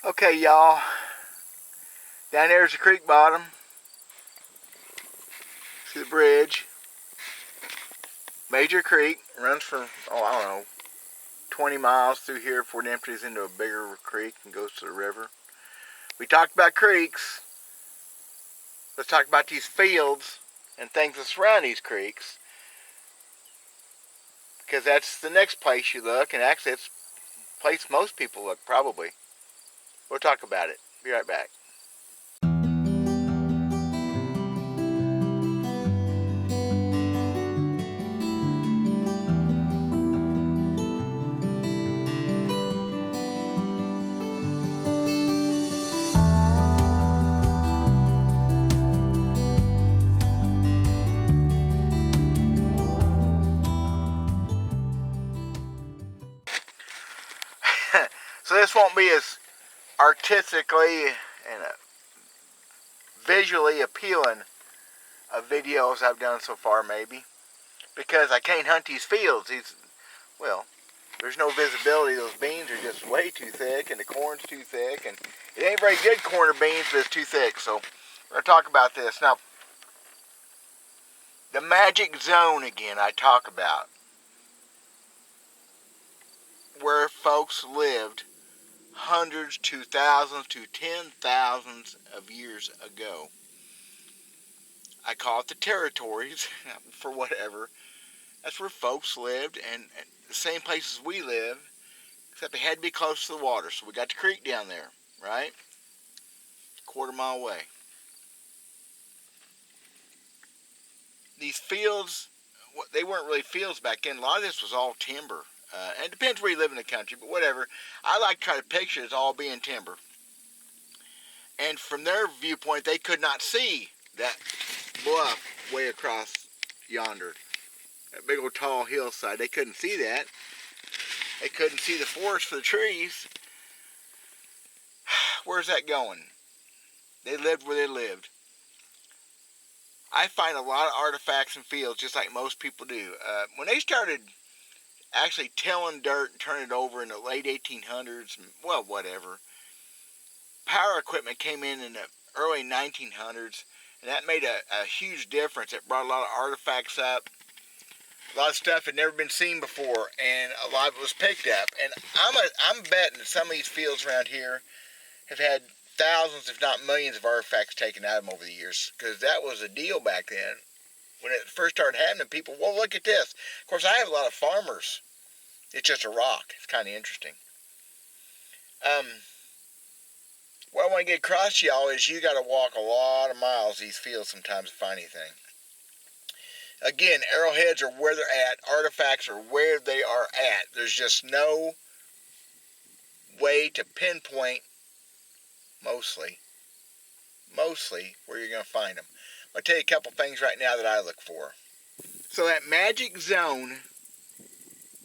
Okay, y'all. Down there's the creek bottom. See the bridge. Major Creek runs for, I don't know, 20 miles through here before it empties into a bigger creek and goes to the river. We talked about creeks. Let's talk about these fields and things that surround these creeks. Because that's the next place you look, and actually it's the place most people look, probably. We'll talk about it. Be right back. So this won't be as artistically and visually appealing of videos I've done so far, maybe. Because I can't hunt these fields. Well, there's no visibility. Those beans are just way too thick, and the corn's too thick, and it ain't very good corn or beans, but it's too thick. So we're going to talk about this. Now, the magic zone again I talk about, where folks lived hundreds to thousands to 10,000s of years ago. I call it the territories, for whatever. That's where folks lived, and the same places we live, except they had to be close to the water. So we got the creek down there, right? Quarter-mile away. These fields, they weren't really fields back then. A lot of this was all timber. And it depends where you live in the country, but whatever. I like to try to picture it as all being timber. And from their viewpoint, they could not see that bluff way across yonder. That big old tall hillside. They couldn't see that. They couldn't see the forest for the trees. Where's that going? They lived where they lived. I find a lot of artifacts in fields just like most people do. When they started actually tilling dirt and turning it over in the late 1800s, well, whatever, power equipment came in the early 1900s, and that made a huge difference. It brought a lot of artifacts up. A lot of stuff had never been seen before, and a lot of it was picked up. And I'm betting that some of these fields around here have had thousands, if not millions, of artifacts taken out of them over the years, because that was a deal back then. When it first started happening, people, well, look at this. Of course, I have a lot of farmers. It's just a rock. It's kind of interesting. What I want to get across to y'all is you got to walk a lot of miles these fields sometimes to find anything. Again, arrowheads are where they're at. Artifacts are where they are at. There's just no way to pinpoint mostly where you're going to find them. I'll tell you a couple things right now that I look for. So that magic zone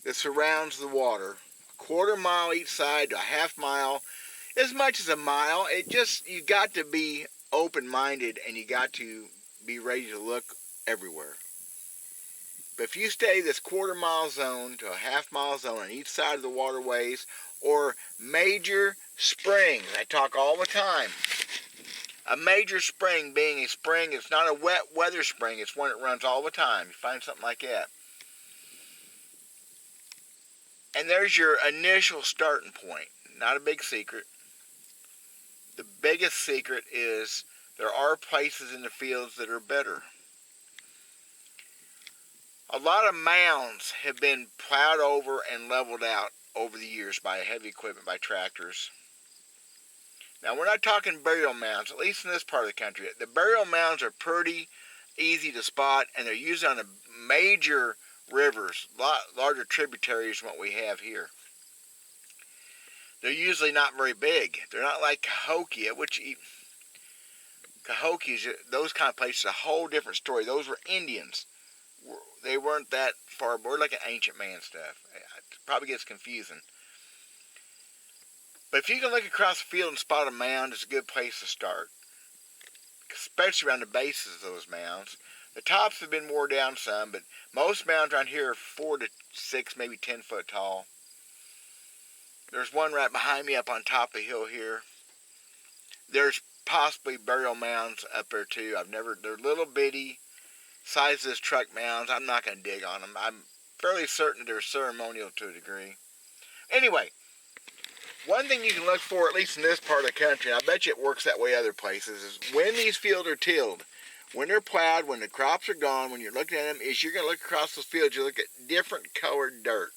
that surrounds the water, a quarter-mile each side to a half-mile, as much as a mile, you got to be open-minded and you got to be ready to look everywhere. But if you stay this quarter-mile zone to a half-mile zone on each side of the waterways, or major springs, I talk all the time. A major spring being a spring, it's not a wet weather spring, it's one that runs all the time. You find something like that. And there's your initial starting point. Not a big secret. The biggest secret is there are places in the fields that are better. A lot of mounds have been plowed over and leveled out over the years by heavy equipment, by tractors. Now, we're not talking burial mounds, at least in this part of the country. The burial mounds are pretty easy to spot, and they're used on the major rivers, a lot larger tributaries than what we have here. They're usually not very big. They're not like Cahokia, Cahokia's, those kind of places, a whole different story. Those were Indians. They weren't that far, we're like an ancient man stuff. It probably gets confusing. But if you can look across the field and spot a mound, it's a good place to start. Especially around the bases of those mounds. The tops have been wore down some, but most mounds around here are 4 to 6, maybe 10 foot tall. There's one right behind me up on top of the hill here. There's possibly burial mounds up there too. They're little bitty, size of this truck mounds. I'm not going to dig on them. I'm fairly certain they're ceremonial to a degree. Anyway, one thing you can look for, at least in this part of the country, and I bet you it works that way other places, is when these fields are tilled, when they're plowed, when the crops are gone, when you're looking at them, is you're going to look across those fields, you look at different colored dirt.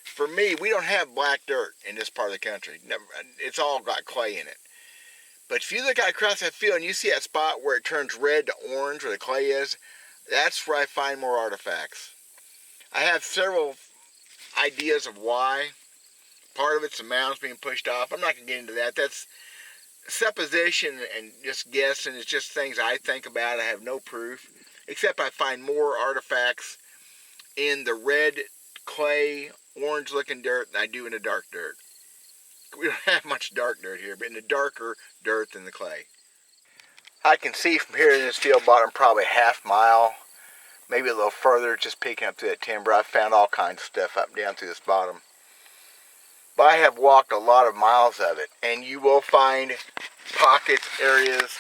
For me, we don't have black dirt in this part of the country. It's all got clay in it. But if you look out across that field and you see that spot where it turns red to orange, where the clay is, that's where I find more artifacts. I have several ideas of why. Part of it's the mounds being pushed off. I'm not going to get into that. That's supposition and just guessing. It's just things I think about. I have no proof. Except I find more artifacts in the red clay, orange-looking dirt than I do in the dark dirt. We don't have much dark dirt here, but in the darker dirt than the clay. I can see from here in this field bottom probably half mile, maybe a little further, just peeking up through that timber. I've found all kinds of stuff up and down through this bottom. But I have walked a lot of miles of it, and you will find pockets, areas.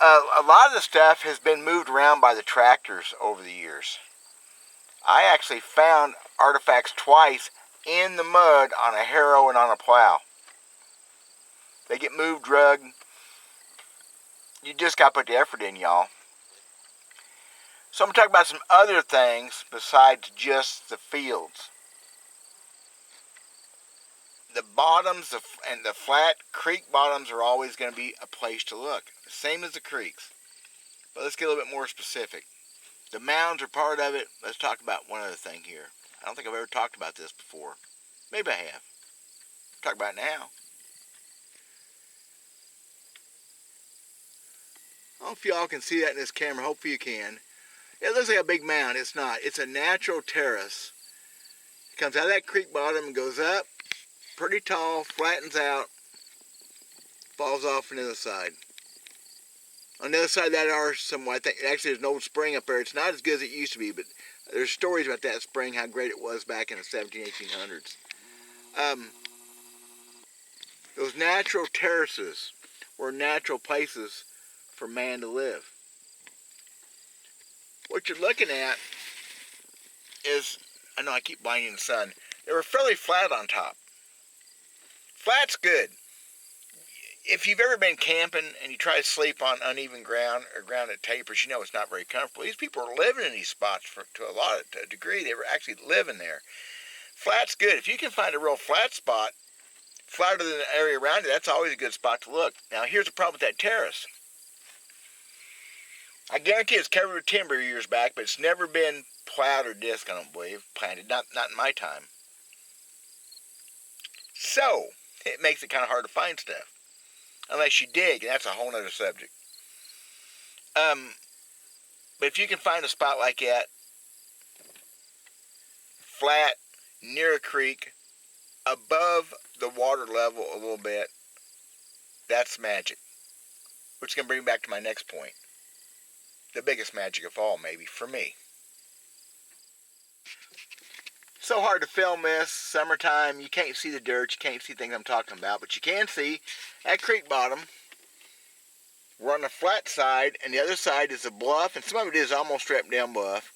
A lot of the stuff has been moved around by the tractors over the years. I actually found artifacts twice in the mud on a harrow and on a plow. They get moved, drugged. You just got to put the effort in, y'all. So I'm going to talk about some other things besides just the fields. The bottoms and the flat creek bottoms are always going to be a place to look. The same as the creeks. But let's get a little bit more specific. The mounds are part of it. Let's talk about one other thing here. I don't think I've ever talked about this before. Maybe I have. Talk about it now. I don't know if y'all can see that in this camera. Hopefully you can. It looks like a big mound. It's not. It's a natural terrace. It comes out of that creek bottom and goes up pretty tall, flattens out, falls off on the other side. On the other side of that are some, I think, actually there's an old spring up there. It's not as good as it used to be, but there's stories about that spring, how great it was back in the 1800s. Those natural terraces were natural places for man to live. What you're looking at is, I know I keep blinding the sun, they were fairly flat on top. Flat's good. If you've ever been camping and you try to sleep on uneven ground or ground that tapers, you know it's not very comfortable. These people are living in these spots to a degree. They were actually living there. Flat's good. If you can find a real flat spot, flatter than the area around it, that's always a good spot to look. Now here's the problem with that terrace. I guarantee it's covered with timber years back, but it's never been plowed or disc, I don't believe, planted. Not in my time. So, it makes it kind of hard to find stuff. Unless you dig, and that's a whole other subject. But if you can find a spot like that, flat, near a creek, above the water level a little bit, that's magic. Which is going to bring me back to my next point. The biggest magic of all, maybe, for me. So hard to film this, summertime, you can't see the dirt, you can't see things I'm talking about, but you can see at creek bottom, we're on the flat side, and the other side is a bluff, and some of it is almost straight down bluff.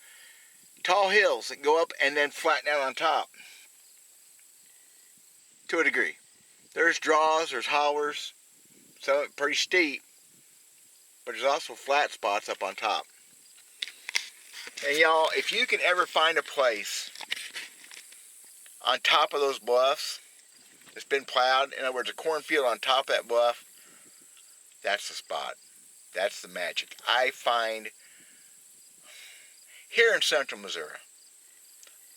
Tall hills that go up and then flatten out on top. To a degree. There's draws, there's hollers, some of it pretty steep, but there's also flat spots up on top. And y'all, if you can ever find a place on top of those bluffs that's been plowed, in other words, a cornfield on top of that bluff, that's the spot. That's the magic. I find, here in central Missouri,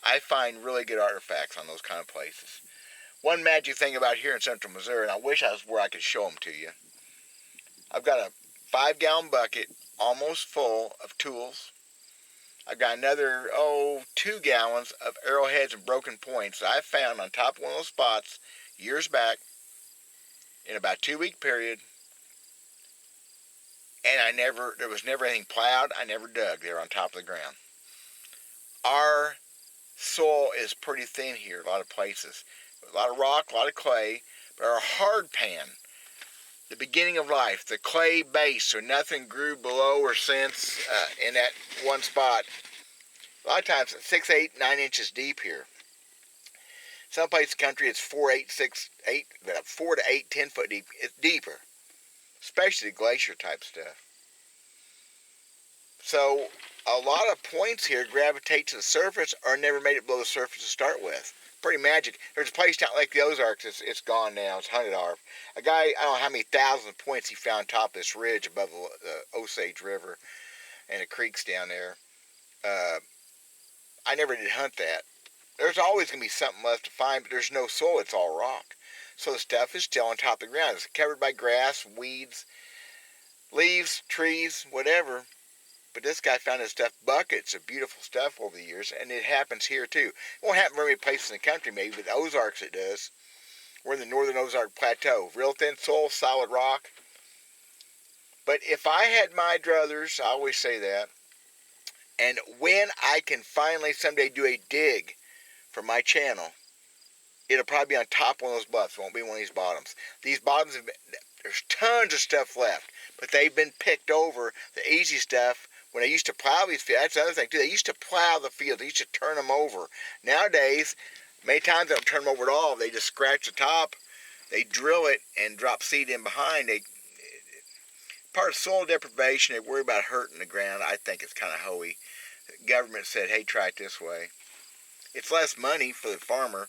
I find really good artifacts on those kind of places. One magic thing about here in central Missouri, and I wish I was where I could show them to you, I've got a 5-gallon bucket almost full of tools. I've got another, 2 gallons of arrowheads and broken points that I found on top of one of those spots years back in about a 2-week period. And there was never anything plowed. I never dug. They were on top of the ground. Our soil is pretty thin here, a lot of places. a lot of rock, a lot of clay, but our hard pan, the beginning of life, the clay base, so nothing grew below or since in that one spot. A lot of times it's 6, 8, 9 inches deep here. Some places in the country it's 4, 8, 6, 8, 4 to 8, 10 foot deep. It's deeper, especially glacier type stuff. So a lot of points here gravitate to the surface or never made it below the surface to start with. Pretty magic. There's a place down like the Ozarks. It's gone now. It's hunted off. A guy, I don't know how many thousands of points he found top of this ridge above the Osage River and the creeks down there. I never did hunt that. There's always going to be something left to find, but there's no soil. It's all rock. So the stuff is still on top of the ground. It's covered by grass, weeds, leaves, trees, whatever. But this guy found his stuff buckets of beautiful stuff over the years, and it happens here too. It won't happen very many places in the country, maybe, but the Ozarks it does. We're in the northern Ozark Plateau. Real thin soil, solid rock. But if I had my druthers, I always say that, and when I can finally someday do a dig for my channel, it'll probably be on top of one of those bluffs. It won't be one of these bottoms. These bottoms, there's tons of stuff left, but they've been picked over. The easy stuff, when they used to plow these fields, that's the other thing too. They used to plow the fields. They used to turn them over. Nowadays, many times they don't turn them over at all. They just scratch the top, they drill it, and drop seed in behind. Part of soil deprivation, they worry about hurting the ground. I think it's kind of hoey. The government said, hey, try it this way. It's less money for the farmer.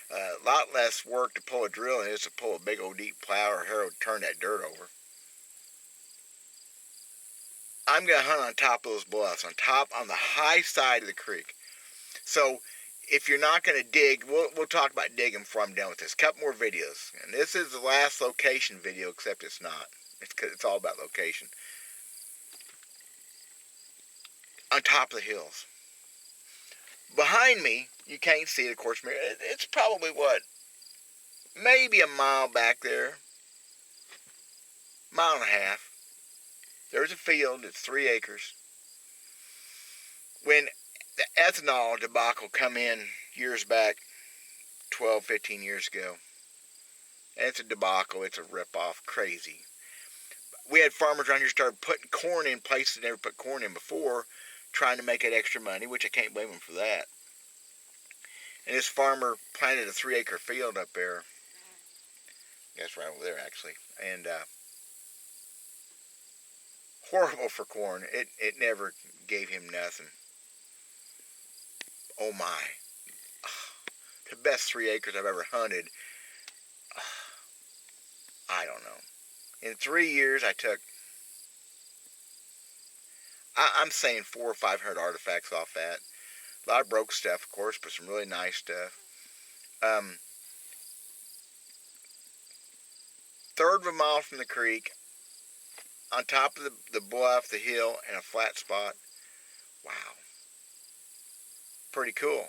A lot less work to pull a drill than it is to pull a big old deep plow or harrow to turn that dirt over. I'm going to hunt on top of those bluffs, on the high side of the creek. So if you're not going to dig, we'll talk about digging before I'm done with this. Couple more videos. And this is the last location video, except it's not. It's all about location. On top of the hills. Behind me, you can't see it, of course. It's probably, maybe a mile back there. Mile and a half. There's a field. It's 3 acres. When the ethanol debacle come in years back, 12, 15 years ago, and it's a debacle. It's a ripoff. Crazy. We had farmers around here started putting corn in places they never put corn in before, trying to make that extra money, which I can't blame them for that. And this farmer planted a 3-acre field up there. That's right over there, actually. And horrible for corn. It never gave him nothing. Oh my. The best 3 acres I've ever hunted. I don't know. In 3 years I took, I'm saying 400 or 500 artifacts off that. A lot of broke stuff, of course, but some really nice stuff. Third of a mile from the creek, on top of the bluff, the hill, and a flat spot. Wow. Pretty cool.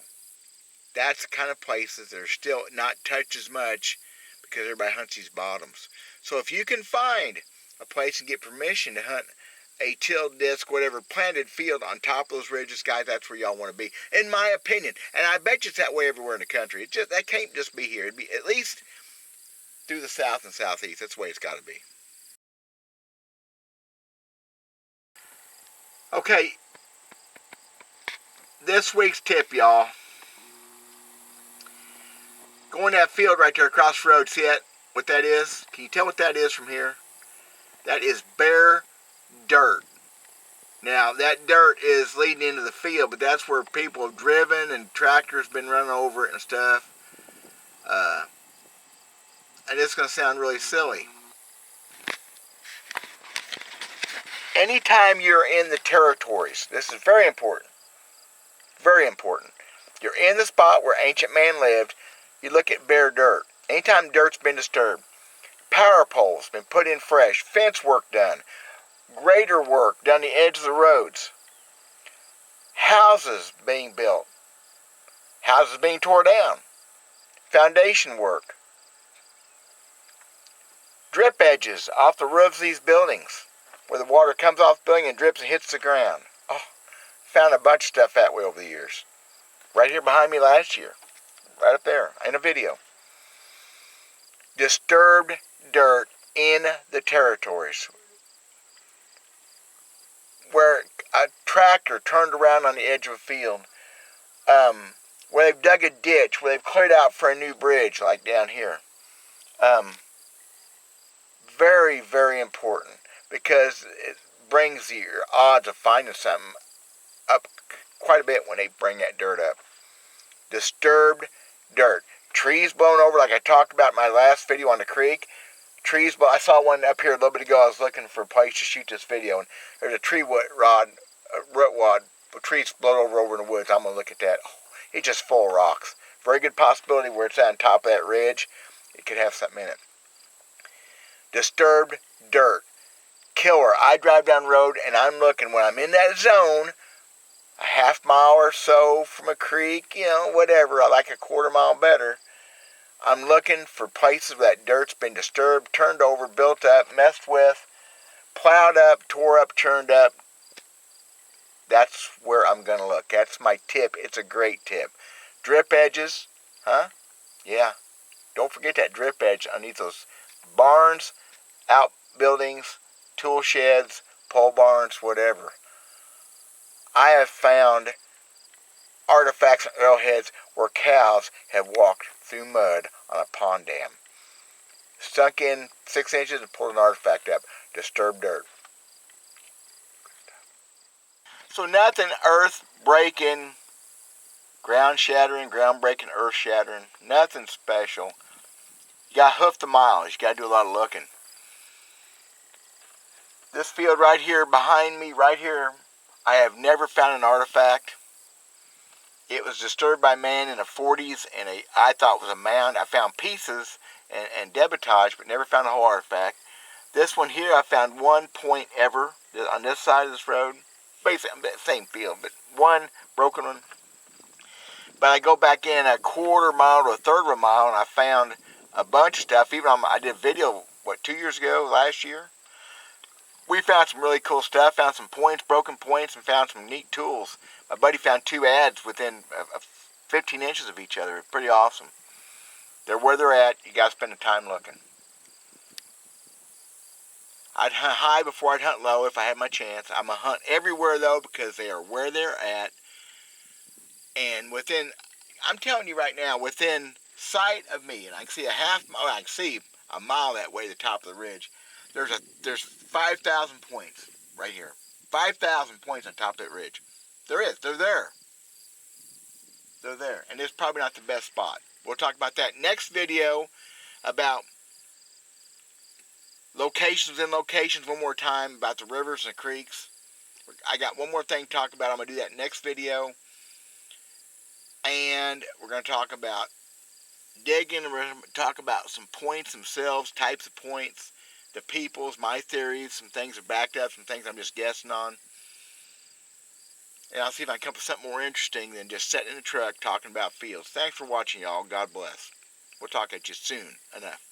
That's the kind of places that are still not touched as much because everybody hunts these bottoms. So if you can find a place and get permission to hunt a tilled disc, whatever, planted field on top of those ridges, guys, that's where y'all want to be, in my opinion. And I bet you it's that way everywhere in the country. That can't just be here. It'd be at least through the south and southeast. That's the way it's got to be. Okay, this week's tip, y'all. Go in that field right there across the road. See that? What that is? Can you tell what that is from here? That is bare dirt. Now, that dirt is leading into the field, but that's where people have driven and tractors been running over it and stuff. And it's going to sound really silly. Anytime you're in the territories, this is very important. Very important. You're in the spot where ancient man lived. You look at bare dirt. Anytime dirt's been disturbed, power poles been put in fresh, fence work done, grader work down the edge of the roads, houses being built, houses being torn down, foundation work, drip edges off the roofs of these buildings where the water comes off the building and drips and hits the ground. Oh, found a bunch of stuff that way over the years. Right here behind me last year. Right up there in a video. disturbed dirt in the territories. Where a tractor turned around on the edge of a field. Where they've dug a ditch, where they've cleared out for a new bridge, like down here. Very, very important, because it brings your odds of finding something up quite a bit when they bring that dirt up. Disturbed dirt. Trees blown over, like I talked about in my last video on the creek. I saw one up here a little bit ago. I was looking for a place to shoot this video, and there's a root wad, trees blown over in the woods. I'm going to look at that. Oh, it's just full of rocks. Very good possibility where it's at on top of that ridge. It could have something in it. Disturbed dirt. Killer. I drive down the road and I'm looking, when I'm in that zone, a half mile or so from a creek, whatever. I like a quarter mile better. I'm looking for places where that dirt's been disturbed, turned over, built up, messed with, plowed up, tore up, churned up. That's where I'm going to look. That's my tip. It's a great tip. Drip edges, huh? Yeah. Don't forget that drip edge underneath those barns, outbuildings, tool sheds, pole barns, whatever. I have found artifacts and arrowheads where cows have walked through mud on a pond dam. Sunk in 6 inches and pulled an artifact up. Disturbed dirt. So nothing earth breaking, ground shattering, ground breaking, earth shattering. Nothing special. You got to hoof the miles. You got to do a lot of looking. This field right here behind me, right here, I have never found an artifact. It was disturbed by man in the 40s, and I thought it was a mound. I found pieces and debitage, but never found a whole artifact. This one here, I found one point ever on this side of this road. Basically, same field, but one broken one. But I go back in a quarter mile to a third of a mile, and I found a bunch of stuff. Even I did a video, 2 years ago, last year? We found some really cool stuff, found some points, broken points, and found some neat tools. My buddy found 2 ads within 15 inches of each other. Pretty awesome. They're where they're at. You got to spend the time looking. I'd hunt high before I'd hunt low if I had my chance. I'm going to hunt everywhere, though, because they are where they're at. And I'm telling you right now, within sight of me, and I can see I can see a mile that way, the top of the ridge, there's 5,000 points right here. 5,000 points on top of that ridge. They're there. They're there. And it's probably not the best spot. We'll talk about that next video, about locations one more time, about the rivers and the creeks. I got one more thing to talk about. I'm going to do that next video. And we're going to talk about digging, and we're going to talk about some points themselves, types of points, the peoples, my theories, some things are backed up, some things I'm just guessing on. And I'll see if I can come up with something more interesting than just sitting in the truck talking about fields. Thanks for watching, y'all. God bless. We'll talk at you soon enough.